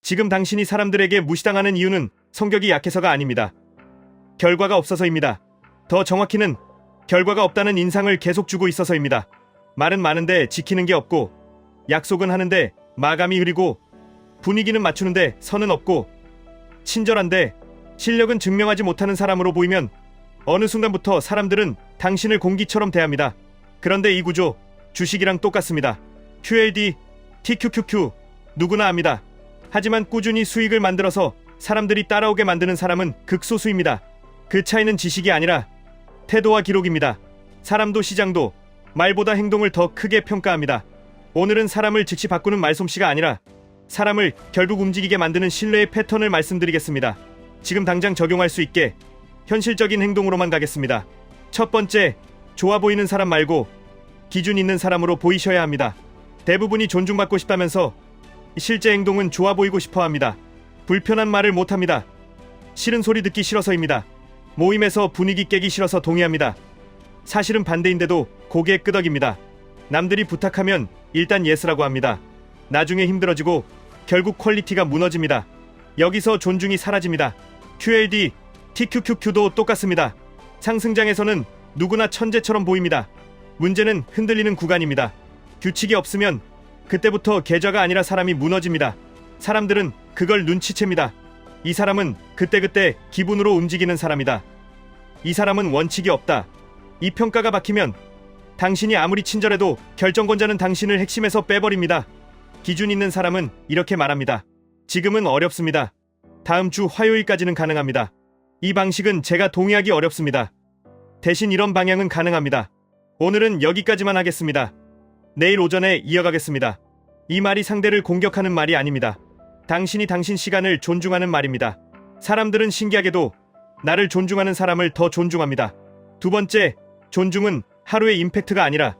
지금 당신이 사람들에게 무시당하는 이유는 성격이 약해서가 아닙니다. 결과가 없어서입니다. 더 정확히는 결과가 없다는 인상을 계속 주고 있어서입니다. 말은 많은데 지키는 게 없고, 약속은 하는데 마감이 흐리고, 분위기는 맞추는데 선은 없고, 친절한데 실력은 증명하지 못하는 사람으로 보이면 어느 순간부터 사람들은 당신을 공기처럼 대합니다. 그런데 이 구조, 주식이랑 똑같습니다. QLD, TQQQ, 누구나 압니다. 하지만 꾸준히 수익을 만들어서 사람들이 따라오게 만드는 사람은 극소수입니다. 그 차이는 지식이 아니라 태도와 기록입니다. 사람도 시장도 말보다 행동을 더 크게 평가합니다. 오늘은 사람을 즉시 바꾸는 말솜씨가 아니라 사람을 결국 움직이게 만드는 신뢰의 패턴을 말씀드리겠습니다. 지금 당장 적용할 수 있게 현실적인 행동으로만 가겠습니다. 첫 번째, 좋아 보이는 사람 말고 기준 있는 사람으로 보이셔야 합니다. 대부분이 존중받고 싶다면서 실제 행동은 좋아 보이고 싶어 합니다. 불편한 말을 못 합니다. 싫은 소리 듣기 싫어서입니다. 모임에서 분위기 깨기 싫어서 동의합니다. 사실은 반대인데도 고개 끄덕입니다. 남들이 부탁하면 일단 예스라고 합니다. 나중에 힘들어지고 결국 퀄리티가 무너집니다. 여기서 존중이 사라집니다. QLD, TQQQ도 똑같습니다. 상승장에서는 누구나 천재처럼 보입니다. 문제는 흔들리는 구간입니다. 규칙이 없으면 그때부터 계좌가 아니라 사람이 무너집니다. 사람들은 그걸 눈치챕니다. 이 사람은 그때그때 기분으로 움직이는 사람이다. 이 사람은 원칙이 없다. 이 평가가 박히면 당신이 아무리 친절해도 결정권자는 당신을 핵심에서 빼버립니다. 기준 있는 사람은 이렇게 말합니다. 지금은 어렵습니다. 다음 주 화요일까지는 가능합니다. 이 방식은 제가 동의하기 어렵습니다. 대신 이런 방향은 가능합니다. 오늘은 여기까지만 하겠습니다. 내일 오전에 이어가겠습니다. 이 말이 상대를 공격하는 말이 아닙니다. 당신이 당신 시간을 존중하는 말입니다. 사람들은 신기하게도 나를 존중하는 사람을 더 존중합니다. 두 번째, 존중은 하루의 임팩트가 아니라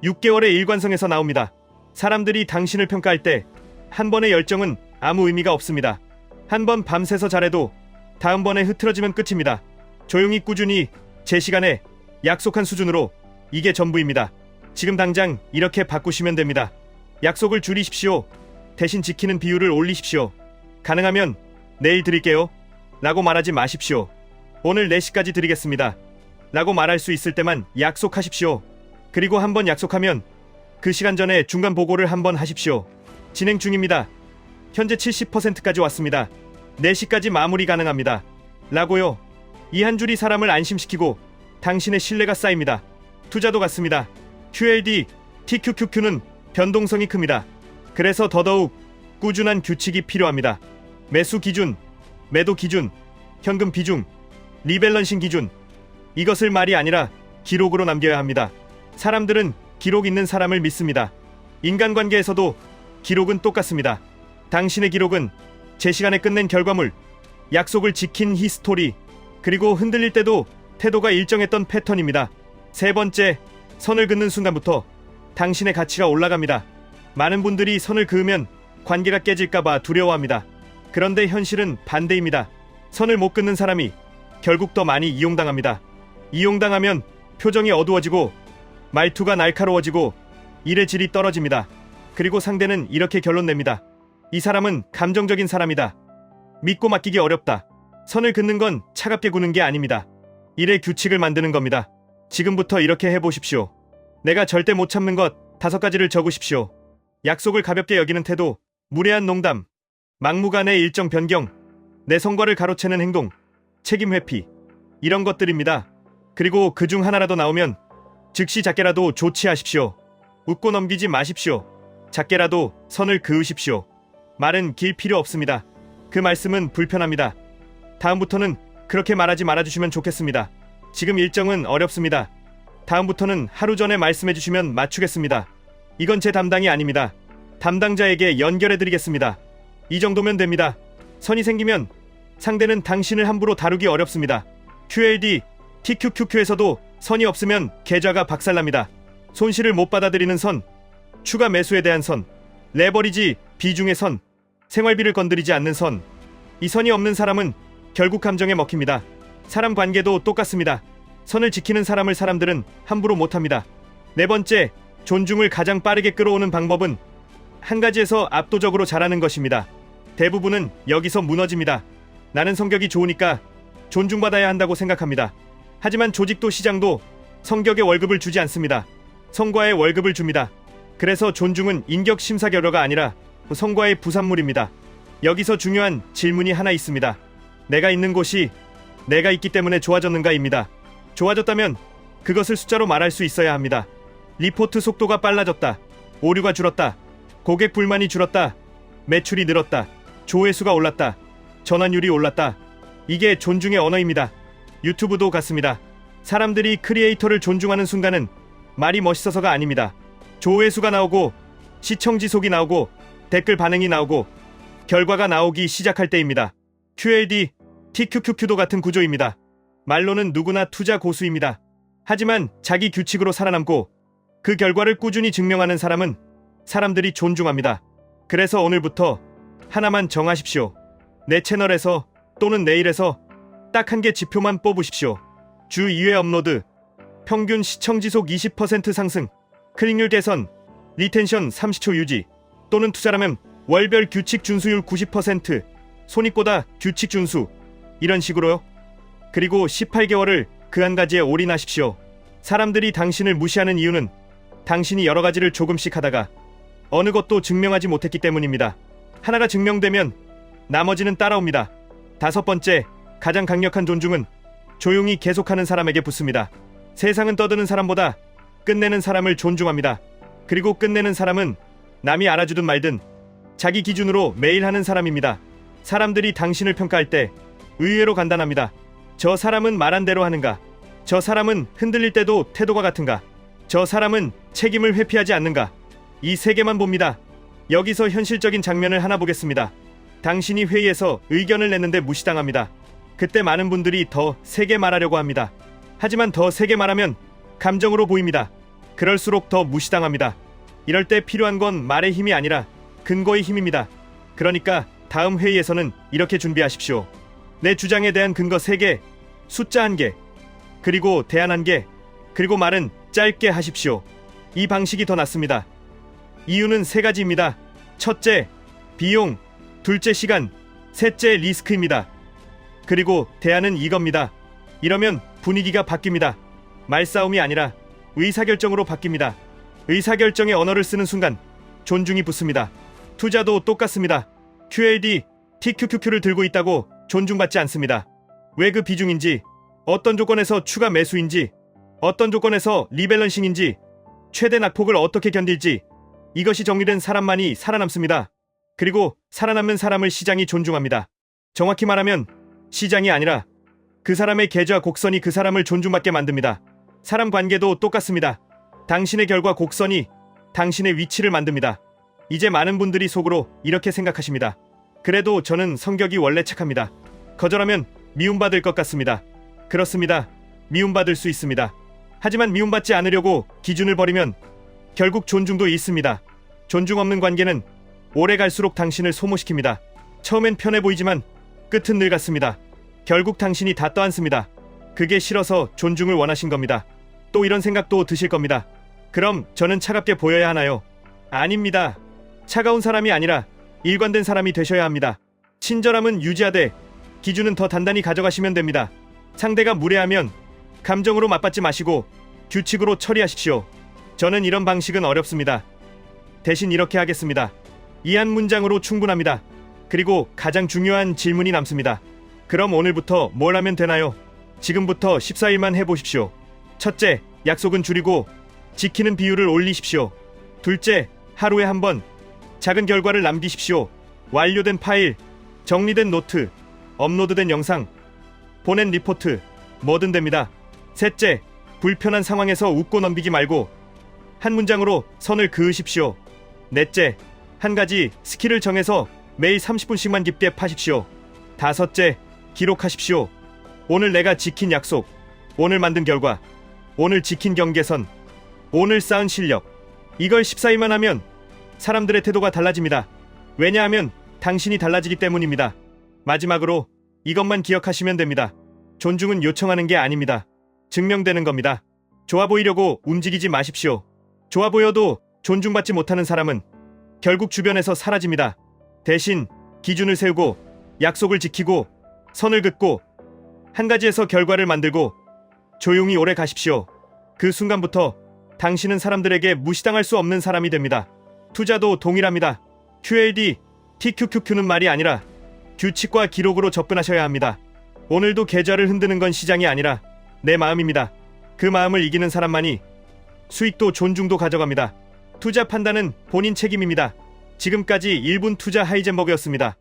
6개월의 일관성에서 나옵니다. 사람들이 당신을 평가할 때 한 번의 열정은 아무 의미가 없습니다. 한 번 밤새서 잘해도 다음번에 흐트러지면 끝입니다. 조용히 꾸준히 제 시간에 약속한 수준으로, 이게 전부입니다. 지금 당장 이렇게 바꾸시면 됩니다. 약속을 줄이십시오. 대신 지키는 비율을 올리십시오. 가능하면 내일 드릴게요 라고 말하지 마십시오. 오늘 4시까지 드리겠습니다 라고 말할 수 있을 때만 약속하십시오. 그리고 한번 약속하면 그 시간 전에 중간 보고를 한번 하십시오. 진행 중입니다. 현재 70%까지 왔습니다. 4시까지 마무리 가능합니다 라고요. 이 한 줄이 사람을 안심시키고 당신의 신뢰가 쌓입니다. 투자도 같습니다. QLD, TQQQ는 변동성이 큽니다. 그래서 더더욱 꾸준한 규칙이 필요합니다. 매수 기준, 매도 기준, 현금 비중, 리밸런싱 기준, 이것을 말이 아니라 기록으로 남겨야 합니다. 사람들은 기록 있는 사람을 믿습니다. 인간관계에서도 기록은 똑같습니다. 당신의 기록은 제 시간에 끝낸 결과물, 약속을 지킨 히스토리, 그리고 흔들릴 때도 태도가 일정했던 패턴입니다. 세 번째, 선을 긋는 순간부터 당신의 가치가 올라갑니다. 많은 분들이 선을 그으면 관계가 깨질까봐 두려워합니다. 그런데 현실은 반대입니다. 선을 못 긋는 사람이 결국 더 많이 이용당합니다. 이용당하면 표정이 어두워지고 말투가 날카로워지고 일의 질이 떨어집니다. 그리고 상대는 이렇게 결론 냅니다. 이 사람은 감정적인 사람이다. 믿고 맡기기 어렵다. 선을 긋는 건 차갑게 구는 게 아닙니다. 일의 규칙을 만드는 겁니다. 지금부터 이렇게 해보십시오. 내가 절대 못 참는 것 5가지를 적으십시오. 약속을 가볍게 여기는 태도, 무례한 농담, 막무가내 일정 변경, 내 성과를 가로채는 행동, 책임 회피, 이런 것들입니다. 그리고 그중 하나라도 나오면 즉시 작게라도 조치하십시오. 웃고 넘기지 마십시오. 작게라도 선을 그으십시오. 말은 길 필요 없습니다. 그 말씀은 불편합니다. 다음부터는 그렇게 말하지 말아주시면 좋겠습니다. 지금 일정은 어렵습니다. 다음부터는 하루 전에 말씀해주시면 맞추겠습니다. 이건 제 담당이 아닙니다. 담당자에게 연결해드리겠습니다. 이 정도면 됩니다. 선이 생기면 상대는 당신을 함부로 다루기 어렵습니다. QLD, TQQQ에서도 선이 없으면 계좌가 박살납니다. 손실을 못 받아들이는 선, 추가 매수에 대한 선, 레버리지 비중의 선, 생활비를 건드리지 않는 선. 이 선이 없는 사람은 결국 감정에 먹힙니다. 사람 관계도 똑같습니다. 선을 지키는 사람을 사람들은 함부로 못합니다. 네 번째, 존중을 가장 빠르게 끌어오는 방법은 한 가지에서 압도적으로 잘하는 것입니다. 대부분은 여기서 무너집니다. 나는 성격이 좋으니까 존중받아야 한다고 생각합니다. 하지만 조직도 시장도 성격에 월급을 주지 않습니다. 성과에 월급을 줍니다. 그래서 존중은 인격 심사 결과가 아니라 성과의 부산물입니다. 여기서 중요한 질문이 하나 있습니다. 내가 있는 곳이 내가 있기 때문에 좋아졌는가입니다. 좋아졌다면 그것을 숫자로 말할 수 있어야 합니다. 리포트 속도가 빨라졌다. 오류가 줄었다. 고객 불만이 줄었다. 매출이 늘었다. 조회수가 올랐다. 전환율이 올랐다. 이게 존중의 언어입니다. 유튜브도 같습니다. 사람들이 크리에이터를 존중하는 순간은 말이 멋있어서가 아닙니다. 조회수가 나오고 시청 지속이 나오고 댓글 반응이 나오고 결과가 나오기 시작할 때입니다. QLD, TQQQ도 같은 구조입니다. 말로는 누구나 투자 고수입니다. 하지만 자기 규칙으로 살아남고 그 결과를 꾸준히 증명하는 사람은 사람들이 존중합니다. 그래서 오늘부터 하나만 정하십시오. 내 채널에서 또는 내일에서 딱 한 개 지표만 뽑으십시오. 주 2회 업로드, 평균 시청 지속 20% 상승, 클릭률 개선, 리텐션 30초 유지, 또는 투자라면 월별 규칙 준수율 90%, 손익보다 규칙 준수, 이런 식으로요. 그리고 18개월을 그 한 가지에 올인하십시오. 사람들이 당신을 무시하는 이유는 당신이 여러 가지를 조금씩 하다가 어느 것도 증명하지 못했기 때문입니다. 하나가 증명되면 나머지는 따라옵니다. 5번째, 가장 강력한 존중은 조용히 계속하는 사람에게 붙습니다. 세상은 떠드는 사람보다 끝내는 사람을 존중합니다. 그리고 끝내는 사람은 남이 알아주든 말든 자기 기준으로 매일 하는 사람입니다. 사람들이 당신을 평가할 때 의외로 간단합니다. 저 사람은 말한 대로 하는가? 저 사람은 흔들릴 때도 태도가 같은가? 저 사람은 책임을 회피하지 않는가? 이 세 개만 봅니다. 여기서 현실적인 장면을 하나 보겠습니다. 당신이 회의에서 의견을 냈는데 무시당합니다. 그때 많은 분들이 더 세게 말하려고 합니다. 하지만 더 세게 말하면 감정으로 보입니다. 그럴수록 더 무시당합니다. 이럴 때 필요한 건 말의 힘이 아니라 근거의 힘입니다. 그러니까 다음 회의에서는 이렇게 준비하십시오. 내 주장에 대한 근거 3개, 숫자 1개, 그리고 대안 1개, 그리고 말은 짧게 하십시오. 이 방식이 더 낫습니다. 이유는 3가지입니다. 첫째, 비용. 둘째, 시간. 셋째, 리스크입니다. 그리고 대안은 이겁니다. 이러면 분위기가 바뀝니다. 말싸움이 아니라 의사결정으로 바뀝니다. 의사결정의 언어를 쓰는 순간 존중이 붙습니다. 투자도 똑같습니다. QLD, TQQQ를 들고 있다고 존중받지 않습니다. 왜 그 비중인지, 어떤 조건에서 추가 매수인지, 어떤 조건에서 리밸런싱인지, 최대 낙폭을 어떻게 견딜지, 이것이 정리된 사람만이 살아남습니다. 그리고 살아남는 사람을 시장이 존중합니다. 정확히 말하면 시장이 아니라 그 사람의 계좌 곡선이 그 사람을 존중받게 만듭니다. 사람 관계도 똑같습니다. 당신의 결과 곡선이 당신의 위치를 만듭니다. 이제 많은 분들이 속으로 이렇게 생각하십니다. 그래도 저는 성격이 원래 착합니다. 거절하면 미움받을 것 같습니다. 그렇습니다. 미움받을 수 있습니다. 하지만 미움받지 않으려고 기준을 버리면 결국 존중도 잃습니다. 존중 없는 관계는 오래 갈수록 당신을 소모시킵니다. 처음엔 편해 보이지만 끝은 늘 같습니다. 결국 당신이 다 떠안습니다. 그게 싫어서 존중을 원하신 겁니다. 또 이런 생각도 드실 겁니다. 그럼 저는 차갑게 보여야 하나요? 아닙니다. 차가운 사람이 아니라 일관된 사람이 되셔야 합니다. 친절함은 유지하되 기준은 더 단단히 가져가시면 됩니다. 상대가 무례하면 감정으로 맞받지 마시고 규칙으로 처리하십시오. 저는 이런 방식은 어렵습니다. 대신 이렇게 하겠습니다. 이 한 문장으로 충분합니다. 그리고 가장 중요한 질문이 남습니다. 그럼 오늘부터 뭘 하면 되나요? 지금부터 14일만 해보십시오. 첫째, 약속은 줄이고 지키는 비율을 올리십시오. 둘째, 하루에 한 번 작은 결과를 남기십시오. 완료된 파일, 정리된 노트, 업로드된 영상, 보낸 리포트, 뭐든 됩니다. 셋째, 불편한 상황에서 웃고 넘기지 말고 한 문장으로 선을 그으십시오. 넷째, 한 가지 스킬을 정해서 매일 30분씩만 깊게 파십시오. 다섯째, 기록하십시오. 오늘 내가 지킨 약속, 오늘 만든 결과, 오늘 지킨 경계선, 오늘 쌓은 실력. 이걸 14일만 하면 사람들의 태도가 달라집니다. 왜냐하면 당신이 달라지기 때문입니다. 마지막으로 이것만 기억하시면 됩니다. 존중은 요청하는 게 아닙니다. 증명되는 겁니다. 좋아 보이려고 움직이지 마십시오. 좋아 보여도 존중받지 못하는 사람은 결국 주변에서 사라집니다. 대신 기준을 세우고 약속을 지키고 선을 긋고 한 가지에서 결과를 만들고 조용히 오래 가십시오. 그 순간부터 당신은 사람들에게 무시당할 수 없는 사람이 됩니다. 투자도 동일합니다. QLD, TQQQ는 말이 아니라 규칙과 기록으로 접근하셔야 합니다. 오늘도 계좌를 흔드는 건 시장이 아니라 내 마음입니다. 그 마음을 이기는 사람만이 수익도 존중도 가져갑니다. 투자 판단은 본인 책임입니다. 지금까지 1분 투자 하이젠버그였습니다.